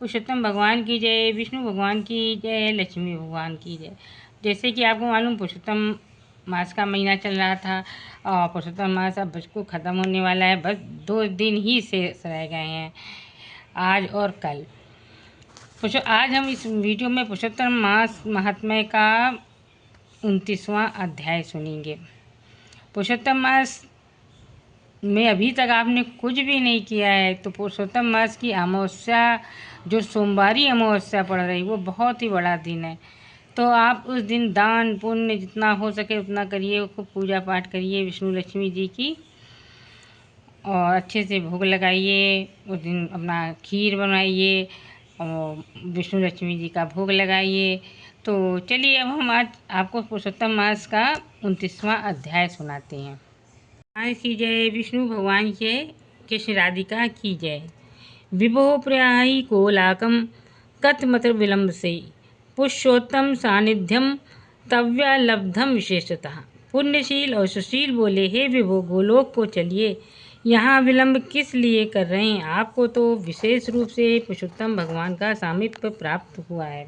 पुरुषोत्तम भगवान की जय, विष्णु भगवान की जय, लक्ष्मी भगवान की जय। जैसे कि आपको मालूम पुरुषोत्तम मास का महीना चल रहा था और पुरुषोत्तम मास अब बिल्कुल ख़त्म होने वाला है। बस 2 दिन ही शेष रह गए हैं, आज और कल। आज हम इस वीडियो में पुरुषोत्तम मास महात्म्य का 29वां अध्याय सुनेंगे। पुरुषोत्तम मास में अभी तक आपने कुछ भी नहीं किया है तो पुरुषोत्तम मास की अमावस्या, जो सोमवारी अमावस्या पड़ रही, वो बहुत ही बड़ा दिन है। तो आप उस दिन दान पुण्य जितना हो सके उतना करिए, खूब पूजा पाठ करिए विष्णु लक्ष्मी जी की, और अच्छे से भोग लगाइए। उस दिन अपना खीर बनाइए और विष्णु लक्ष्मी जी का भोग लगाइए। तो चलिए अब हम आज आपको पुरुषोत्तम मास का 29वां अध्याय सुनाते हैं। भगवान की जय, विष्णु भगवान की जय, कृष्ण राधिका की जय। विभो प्रयाहि कोलाकम कथमत्र विलंब से, पुरुषोत्तम सानिध्यम तव्यालब्धम विशेषतः। पुण्यशील और सुशील बोले, हे विभो गोलोक को चलिए, यहाँ विलंब किस लिए कर रहे हैं? आपको तो विशेष रूप से पुरुषोत्तम भगवान का सामीप्य प्राप्त हुआ है।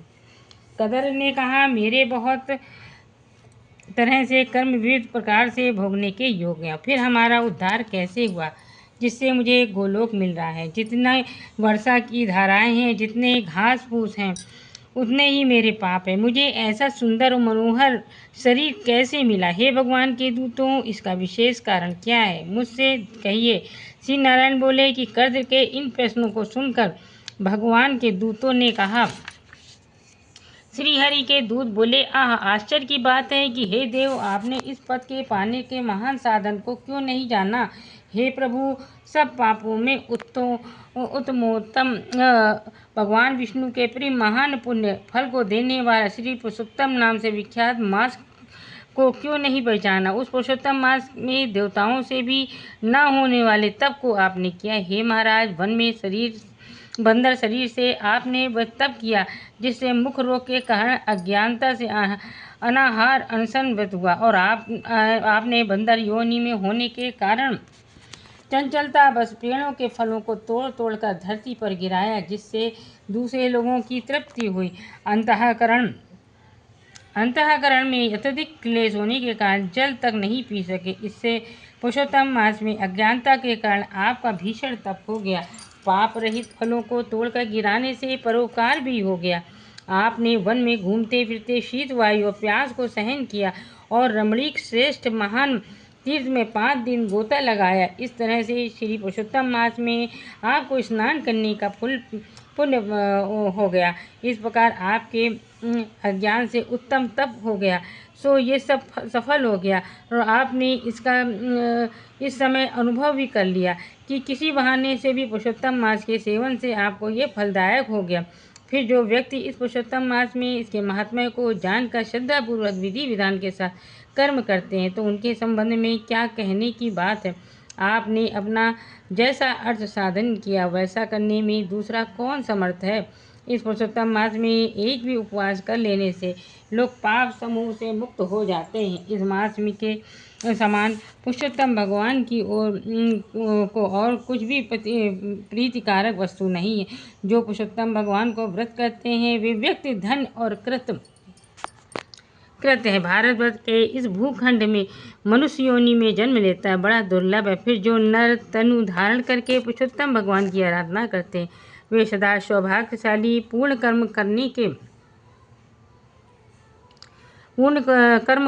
कदर ने कहा, मेरे बहुत तरह से कर्म विविध प्रकार से भोगने के योग्य हैं, फिर हमारा उद्धार कैसे हुआ जिससे मुझे गोलोक मिल रहा है? जितना वर्षा की धाराएं हैं, जितने घास फूस हैं, उतने ही मेरे पाप है। मुझे ऐसा सुंदर और मनोहर शरीर कैसे मिला? हे भगवान के दूतों, इसका विशेष कारण क्या है? मुझसे कहिए। श्री नारायण बोले कि कर्द के इन प्रश्नों को सुनकर भगवान के दूतों ने कहा, श्री हरि के दूत बोले, आश्चर्य की बात है कि हे देव, आपने इस पद के पाने के महान साधन को क्यों नहीं जाना? हे प्रभु, सब पापों में उत्तमोत्तम भगवान विष्णु के प्रिय महान पुण्य फल को देने वाला श्री पुरुषोत्तम नाम से विख्यात मास को क्यों नहीं पहचाना? उस पुरुषोत्तम मास में देवताओं से भी न होने वाले तप को आपने किया। हे महाराज, वन में बंदर शरीर से आपने वह तप किया जिससे मुख रोग के कारण अज्ञानता से अनाहार अनशन व्रत हुआ, और आपने बंदर योनि में होने के कारण चंचलता बस पेड़ों के फलों को तोड़ तोड़ कर धरती पर गिराया, जिससे दूसरे लोगों की तृप्ति हुई। अंतःकरण में अत्यधिक क्लेश होने के कारण जल तक नहीं पी सके। इससे पुरुषोत्तम मास में अज्ञानता के कारण आपका भीषण तप हो गया। पाप रहित फलों को तोड़कर गिराने से परोपकार भी हो गया। आपने वन में घूमते फिरते शीत वायु और प्यास को सहन किया और रमणीक श्रेष्ठ महान तीर्थ में 5 दिन गोता लगाया। इस तरह से श्री पुरुषोत्तम मास में आपको स्नान करने का पुण्य हो गया। इस प्रकार आपके अज्ञान से उत्तम तप हो गया, सो ये सब सफल हो गया, और आपने इसका इस समय अनुभव भी कर लिया कि किसी बहाने से भी पुरुषोत्तम मास के सेवन से आपको ये फलदायक हो गया। फिर जो व्यक्ति इस पुरुषोत्तम मास में इसके महात्म्य को जानकर श्रद्धापूर्वक विधि विधान के साथ कर्म करते हैं तो उनके संबंध में क्या कहने की बात है। आपने अपना जैसा अर्थ साधन किया वैसा करने में दूसरा कौन समर्थ है। इस पुरुषोत्तम मास में एक भी उपवास कर लेने से लोग पाप समूह से मुक्त हो जाते हैं। इस मास में के समान पुरुषोत्तम भगवान की ओर को और कुछ भी प्रीतिकारक वस्तु नहीं है। जो पुरुषोत्तम भगवान को व्रत करते हैं वे व्यक्ति धन और कृत है। भारतवर्ष के इस भूखंड में मनुष्य योनि में जन्म लेता है बड़ा दुर्लभ है। फिर जो नर तनु धारण करके पुरुषोत्तम भगवान की आराधना करते हैं वे सदा सौभाग्यशाली, पूर्ण कर्म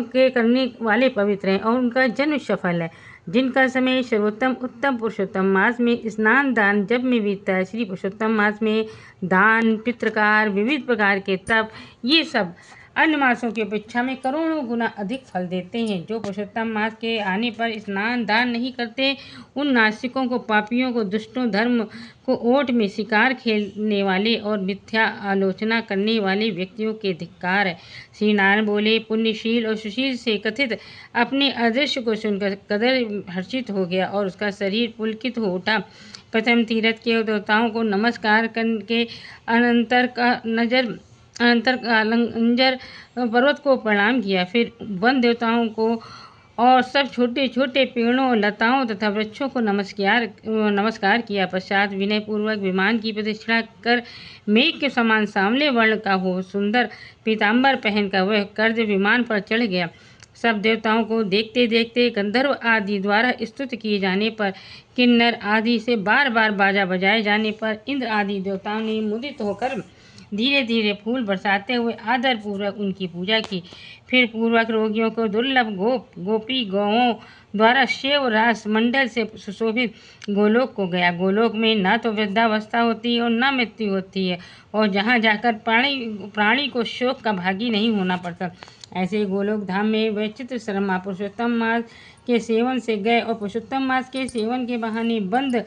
के करने वाले पवित्र हैं और उनका जन्म सफल है। जिनका समय सर्वोत्तम उत्तम पुरुषोत्तम मास में स्नान दान जप में बीतता है। श्री पुरुषोत्तम मास में दान, पितृकार, विविध प्रकार के तप, ये सब अन्य मासों की अपेक्षा में करोड़ों गुना अधिक फल देते हैं। जो पुरुषोत्तम मास के आने पर स्नान दान नहीं करते उन नास्तिकों को, पापियों को, दुष्टों, धर्म को ओट में शिकार खेलने वाले और मिथ्या आलोचना करने वाले व्यक्तियों के धिक्कार है। श्री नारायण बोले, पुण्यशील और सुशील से कथित अपने अदृश्य को सुनकर कदर हर्षित हो गया और उसका शरीर पुलकित हो उठा। प्रथम तीर्थ के देवताओं को नमस्कार करके अनंतर पर्वत को प्रणाम किया। फिर वन देवताओं को और सब छोटे छोटे पेड़ों, लताओं तथा वृक्षों को नमस्कार किया। पश्चात विनय पूर्वक विमान की प्रतिष्ठा कर मेघ के समान सांवले वर्ण का हो सुंदर पीताम्बर पहनकर वह कर्ज विमान पर चढ़ गया। सब देवताओं को देखते देखते गंधर्व आदि द्वारा स्तुत किए जाने पर, किन्नर आदि से बार बार बाजा बजाए जाने पर इंद्र आदि देवताओं ने मुदित होकर धीरे धीरे फूल बरसाते हुए आदर पूर्वक उनकी पूजा की। फिर पूर्वक रोगियों को दुर्लभ गोपी गौओं द्वारा शिव रास मंडल से सुशोभित गोलोक को गया। गोलोक में न तो वृद्धावस्था होती है और न मृत्यु होती है, और जहाँ जाकर प्राणी को शोक का भागी नहीं होना पड़ता। ऐसे गोलोक धाम में वे चित्र शर्मा पुरुषोत्तम मास के सेवन से गए और पुरुषोत्तम मास के सेवन के बहाने बंद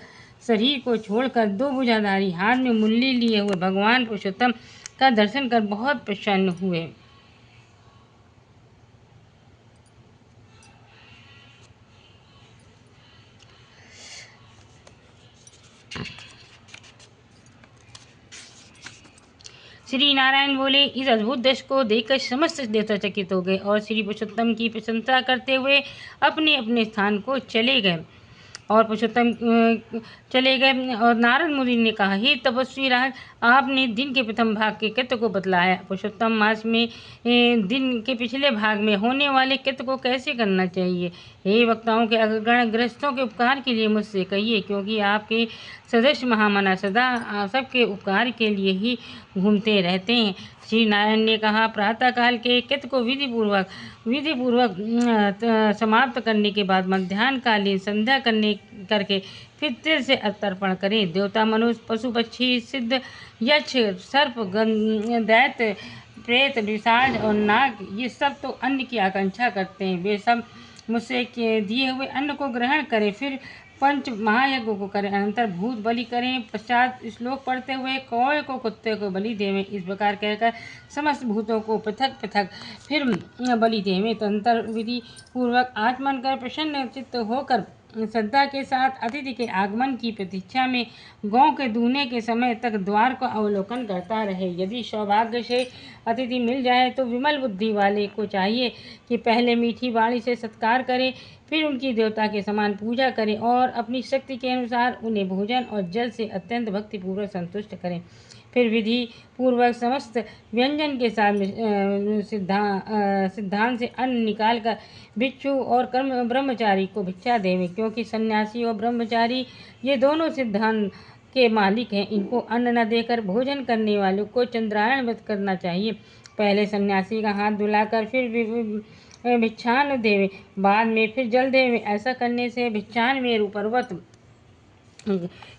शरीर को छोड़कर 2 भुजाधारी हाथ में मुरली लिए हुए भगवान पुरुषोत्तम का दर्शन कर बहुत प्रसन्न हुए। श्री नारायण बोले, इस अद्भुत दृश्य को देखकर समस्त देवता चकित हो गए और श्री पुरुषोत्तम की प्रशंसा करते हुए अपने अपने स्थान को चले गए। और पुरुषोत्तम चले गए और नारद मुनि ने कहा, हे तपस्वी राज, आपने दिन के प्रथम भाग के कृत्य को बतलाया। पुरुषोत्तम मास में दिन के पिछले भाग में होने वाले कृत्य को कैसे करना चाहिए? हे वक्ताओं के अग्रगण, ग्रस्तों के उपकार के लिए मुझसे कहिए, क्योंकि आपके सदस्य महामना सदा सबके उपकार के लिए ही घूमते रहते हैं। श्री नारायण ने कहा, प्रातःकाल के कृत्य को विधिपूर्वक समाप्त करने के बाद मध्याह्नकालीन संध्या करके फिर तिर से तर्पण करें। देवता, मनुष्य, पशु पक्षी, सिद्ध, यक्ष, सर्प, दैत्य, प्रेत, पिशाच और नाग, ये सब तो अन्न की आकांक्षा करते हैं। वे सब मुझसे दिए हुए अन्न को ग्रहण करें, फिर पंच महायज्ञ को करें, अनंतर भूत बलि करें, पश्चात श्लोक पढ़ते हुए कौए को कुत्ते को बलि देवें। इस प्रकार कहकर समस्त भूतों को पृथक पृथक फिर बलि देवें। तदंतर विधि पूर्वक आचमन कर प्रसन्न चित्त होकर श्रद्धा के साथ अतिथि के आगमन की प्रतीक्षा में गौ के दूहने के समय तक द्वार को अवलोकन करता रहे। यदि सौभाग्य से अतिथि मिल जाए तो विमल बुद्धि वाले को चाहिए कि पहले मीठी वाणी से सत्कार करे, फिर उनकी देवता के समान पूजा करें और अपनी शक्ति के अनुसार उन्हें भोजन और जल से अत्यंत भक्तिपूर्वक संतुष्ट करें। फिर विधि पूर्वक समस्त व्यंजन के साथ सिद्धांत से अन्न निकालकर भिक्षु और ब्रह्मचारी को भिक्षा देवें, क्योंकि सन्यासी और ब्रह्मचारी ये दोनों सिद्धांत के मालिक हैं। इनको अन्न न देकर भोजन करने वालों को चंद्रायण व्रत करना चाहिए। पहले सन्यासी का हाथ धुलाकर फिर भिक्षान देवे, बाद में फिर जल देवे। ऐसा करने से भिक्षान में पर्वत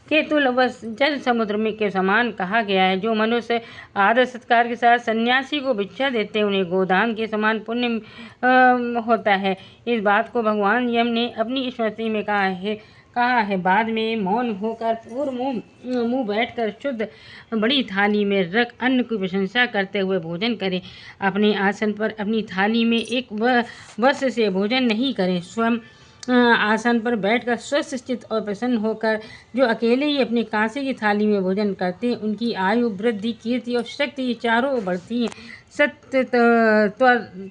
के तुल्यवश जल समुद्र में के समान कहा गया है। जो मनुष्य आदर सत्कार के साथ सन्यासी को भिक्षा देते हैं, उन्हें गोदान के समान पुण्य होता है। इस बात को भगवान यम ने अपनी स्मृति में कहा है। बाद में मौन होकर पूर्व मुँह बैठकर शुद्ध बड़ी थाली में रख अन्न की प्रशंसा करते हुए भोजन करें। अपने आसन पर अपनी थाली में एक वर्ष से भोजन नहीं करें। स्वयं आसन पर बैठकर स्वस्थ चित्त और प्रसन्न होकर जो अकेले ही अपनी कांसे की थाली में भोजन करते हैं, उनकी आयु, वृद्धि, कीर्ति और शक्ति चारों ओर बढ़ती हैं। सत्य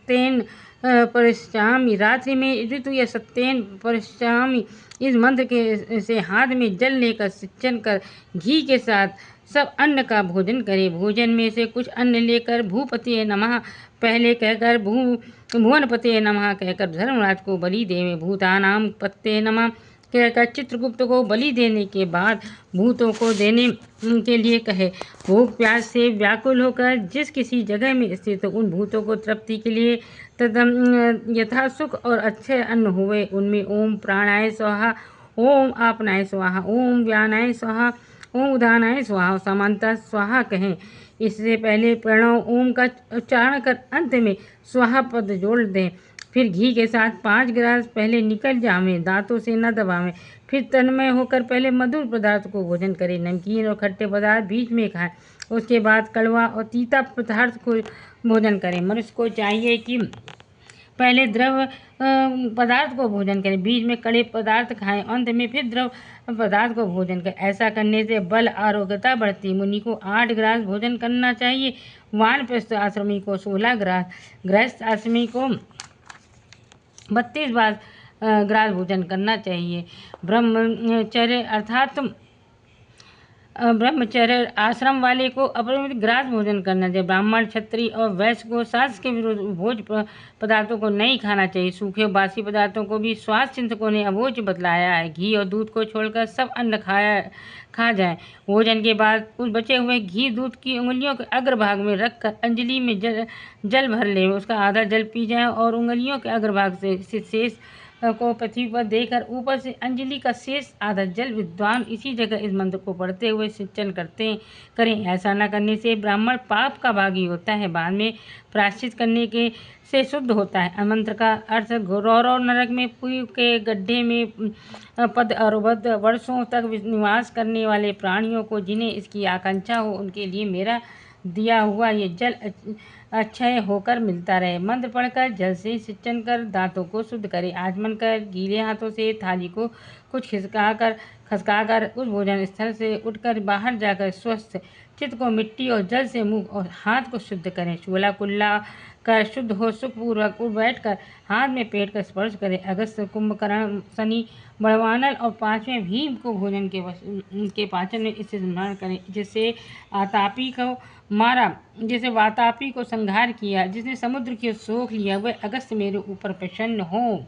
तेन परिश्रामी, रात्रि में ऋतु या सत्येन परिश्रामी, इस मंत्र के से हाथ में जल लेकर सिंचन कर घी के साथ सब अन्न का भोजन करें। भोजन में से कुछ अन्न लेकर भूपति नमः पहले कहकर भुवनपते नमः कहकर धर्मराज को बलि देवें। भूतानाम पत्ते नमः कहकर चित्रगुप्त को बलि देने के बाद भूतों को देने के लिए कहे। भूख प्यास से व्याकुल होकर जिस किसी जगह में स्थित उन भूतों को तृप्ति के लिए यथा सुख और अच्छे अन्न हुए, उनमें ओम प्राणाय स्वाहा, ओम आपनाय स्वाहा, ओम व्यानाय स्वाहा, ओम उदानाय स्वाहा, समानता स्वाहा कहें। इससे पहले प्रणव ओम का उच्चारण कर अंत में स्वाहा पद जोड़ दें। फिर घी के साथ 5 गिलास पहले निकल जावें, दांतों से न दबावें। फिर तन्मय होकर पहले मधुर पदार्थ को भोजन करें, नमकीन और खट्टे पदार्थ बीच में खाएं। उसके बाद कड़वा और तीता पदार्थ को भोजन करें। मनुष्य को चाहिए कि पहले द्रव पदार्थ को भोजन करें, बीच में कड़े पदार्थ खाएं, अंत में फिर द्रव पदार्थ को भोजन करें। ऐसा करने से बल आरोग्यता बढ़ती। मुनि को 8 गिलास भोजन करना चाहिए, वानप्रस्थ आश्रमी को 16 गिलास, गृहस्थ आश्रमी को 32 बार ग्रास भोजन करना चाहिए। ब्रह्मचर्य अर्थात ब्रह्मचर्य आश्रम वाले को अपरिमित ग्रास भोजन करना चाहिए। ब्राह्मण, क्षत्रिय और वैश्य को शास्त्र के विरुद्ध भोज पदार्थों को नहीं खाना चाहिए। सूखे बासी पदार्थों को भी स्वास्थ्य चिंतकों ने अभोज्य बतलाया है। घी और दूध को छोड़कर सब अन्न खा जाए। भोजन के बाद उस बचे हुए घी दूध की उंगलियों के अग्रभाग में रखकर अंजलि में जल भर ले, उसका आधा जल पी जाए और उंगलियों के अग्रभाग से शेष को पृथ्वी पर देकर ऊपर से अंजलि का शेष आधा जल विद्वान इसी जगह इस मंत्र को पढ़ते हुए सिंचन करें। ऐसा न करने से ब्राह्मण पाप का भागी होता है, बाद में प्रायश्चित करने के से शुद्ध होता है। मंत्र का अर्थ गौरव नरक में पुई के गड्ढे में पद अरबद्ध वर्षों तक निवास करने वाले प्राणियों को जिन्हें इसकी आकांक्षा हो, उनके लिए मेरा दिया हुआ ये जल अक्षय होकर मिलता रहे। मंत्र पढ़कर जल से सिंचन कर दांतों को शुद्ध करें। आचमन कर गीले हाथों से थाली को कुछ खसकाकर उस भोजन स्थल से उठकर बाहर जाकर स्वस्थ चित्त को मिट्टी और जल से मुंह और हाथ को शुद्ध करें। चूल्हा कुल्ला कर शुद्ध हो सुखपूर्वक उठ बैठकर हाथ में पेट का स्पर्श करें। अगस्त, कुंभकर्ण, शनि, बड़वानल और 5वें भीम को भोजन के पाचन में इससे स्मरण करें। जिससे आतापी को मारा, जिसे वातापी को संहार किया, जिसने समुद्र की सोख लिया, वह अगस्त मेरे ऊपर प्रसन्न हो।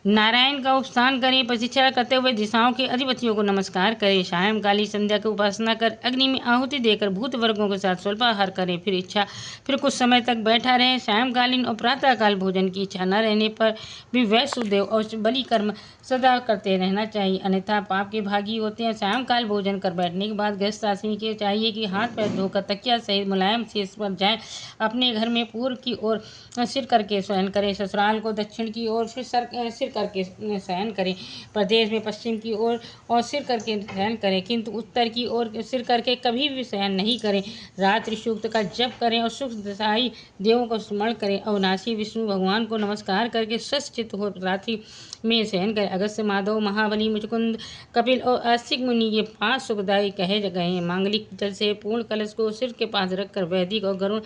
नारायण का उपस्थान करें। प्रशिक्षण करते हुए दिशाओं के अधिपतियों को नमस्कार करें। सायंकाली संध्या की उपासना कर अग्नि में आहुति देकर भूत वर्गों के साथ स्वल्पाहार करें। फिर कुछ समय तक बैठा रहें। सायंकालीन और प्रातःकाल भोजन की इच्छा न रहने पर भी वैश्वदेव और बलि कर्म सदा करते रहना चाहिए, अन्यथा पाप के भागी होते हैं। सायंकाल भोजन कर बैठने के बाद गृहस्थ आदमी के चाहिए कि हाथ पैर धोकर तकिया सहित मुलायम शेष पर जाएं। अपने घर में पूर्व की ओर सिर करके शयन करें, ससुराल को दक्षिण की ओर फिर सिर करके शयन करें, प्रदेश में पश्चिम की ओर और सिर करके शयन करें, किंतु उत्तर की ओर सिर करके कभी भी शयन नहीं करें। रात्रि सूक्त का जप करें और सुख दशाई देवों को स्मरण करें। अविनाशी विष्णु भगवान को नमस्कार करके स्वस्थ चित्त हो रात्रि में शयन करें। अगस्त्य, माधव, महाबली, मुचकुंद, कपिल और आस्तिक मुनि ये 5 सुखदायी कहे गए हैं। मांगलिक जल से पूर्ण कलश को सिर के पास रखकर वैदिक और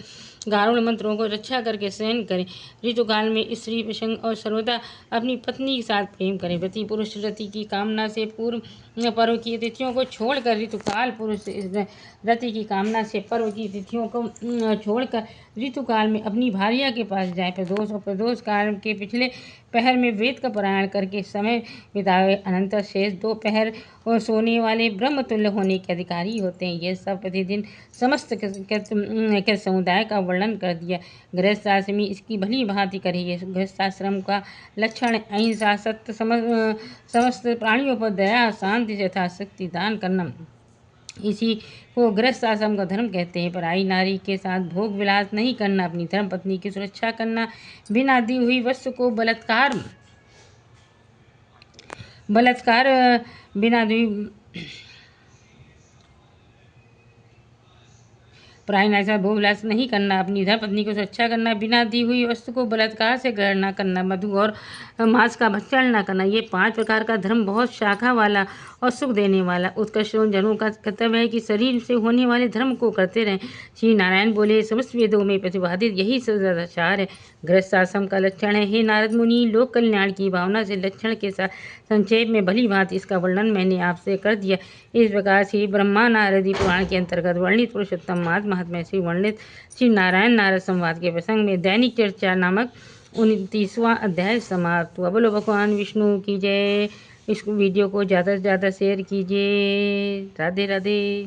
गारुड़ मंत्रों को रक्षा करके शयन करें। ऋतुकाल में स्त्री प्रसंग और सर्वदा अपनी पत्नी के साथ प्रेम करें। व्रती पुरुष रति की कामना से पूर्व पर्व की तिथियों को छोड़कर ऋतुकाल पुरुष रति की कामना से पर्व की तिथियों को छोड़कर ऋतुकाल में अपनी भार्या के पास जाए। प्रदोष और प्रदोष काल के पिछले पहर में वेद का पारायण करके समय बितावे। अनंतर शेष 2 पहर और सोने वाले ब्रह्मतुल्य होने के अधिकारी होते हैं। ये सब प्रतिदिन समस्त के समुदाय का वर्णन कर दिया। गृहस्थाश्रमी इसकी भली भांति करिए। गृहस्थाश्रम का लक्षण अहिंसा, सत्य, समस्त प्राणियों पर दया, शांति, यथाशक्ति दान करना, इसी को गृहस्थ आश्रम का धर्म कहते हैं। पराई नारी के साथ भोग विलास नहीं करना, अपनी धर्म पत्नी की सुरक्षा करना, बिना दी हुई वस्तु को बलात्कार बिना दी पराई नारी के साथ भोग विलास नहीं करना, अपनी धर्म पत्नी को सुरक्षा करना, बिना दी हुई वस्तु को बलात्कार से ग्रहण न करना, मधु और मांस का भक्षण न करना। ये 5 प्रकार का धर्म बहुत शाखा वाला और सुख देने वाला। उत्कृष्ट जनों का कर्तव्य है कि शरीर से होने वाले धर्म को करते रहें। श्री नारायण बोले, समस्त वेदों में प्रतिपादित यही सदाचार है। गृहस्थ आश्रम का लक्षण है। हे नारद मुनि, लोक कल्याण की भावना से लक्षण के साथ संक्षेप में भली भांति इसका वर्णन मैंने आपसे कर दिया। इस प्रकार श्री ब्रह्मा नारदी पुराण के अंतर्गत वर्णित पुरुषोत्तम महात्म्य श्री वर्णित श्री नारायण नारद संवाद के प्रसंग में दैनिक चर्चा नामक 29वां अध्याय समाप्त हुआ। बोलो भगवान विष्णु की जय। इस वीडियो को ज़्यादा से ज़्यादा शेयर कीजिए। राधे राधे।